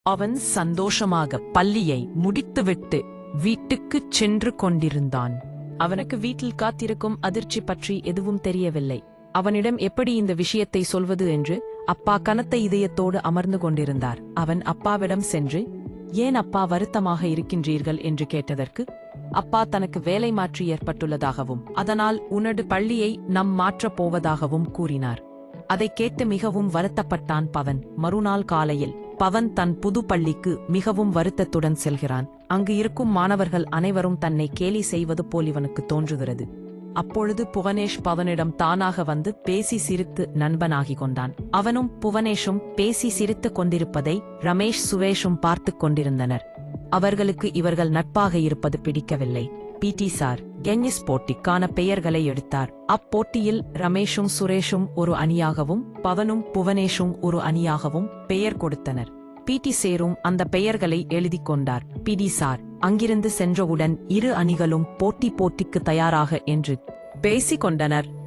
அவன் சந்தோஷமாக பள்ளியை முடித்துவிட்டு வீட்டுக்குச் சென்று கொண்டிருந்தான். அவனுக்கு வீட்டில் காத்திருக்கும் அதிர்ச்சி பற்றி எதுவும் தெரியவில்லை. அவனிடம் எப்படி இந்த விஷயத்தை சொல்வது என்று அப்பா கனத்த இதயத்தோடு அமர்ந்து கொண்டிருந்தார். அவன் அப்பாவிடம் சென்று, ஏன் அப்பா வருத்தமாக இருக்கின்றீர்கள் என்று கேட்டதற்கு, அப்பா தனக்கு வேலை மாற்றி ஏற்பட்டுள்ளதாகவும் அதனால் உனது பள்ளியை நம் மாற்றப் போவதாகவும் கூறினார். அதை கேட்டு மிகவும் வருத்தப்பட்டான் பவன். மறுநாள் காலையில் பவன் தன் புது பள்ளிக்கு மிகவும் வருத்தத்துடன் செல்கிறான். அங்கு இருக்கும் மாணவர்கள் அனைவரும் தன்னை கேலி செய்வது போல் இவனுக்கு தோன்றுகிறது. அப்பொழுது புவனேஷ் பவனிடம் தானாக வந்து பேசி சிரித்து நண்பனாகிக் கொண்டான். அவனும் புவனேஷும் பேசி சிரித்துக் கொண்டிருப்பதை ரமேஷ் சுவேஷும் பார்த்துக் கொண்டிருந்தனர். அவர்களுக்கு இவர்கள் நட்பாக இருப்பது பிடிக்கவில்லை. பிடி சார் டென்னிஸ் போட்டிக்கான பெயர்களை எடுத்தார். அப்போட்டியில் ரமேஷும் சுரேஷும் ஒரு அணியாகவும் பவனும் புவனேஷும் ஒரு அணியாகவும் பெயர் கொடுத்தனர். பிடி சேரும் அந்த பெயர்களை எழுதிக் கொண்டார். பிடி சார் அங்கிருந்து சென்றவுடன் இரு அணிகளும் போட்டிக்கு தயாராக என்று பேசிக் கொண்டனர்.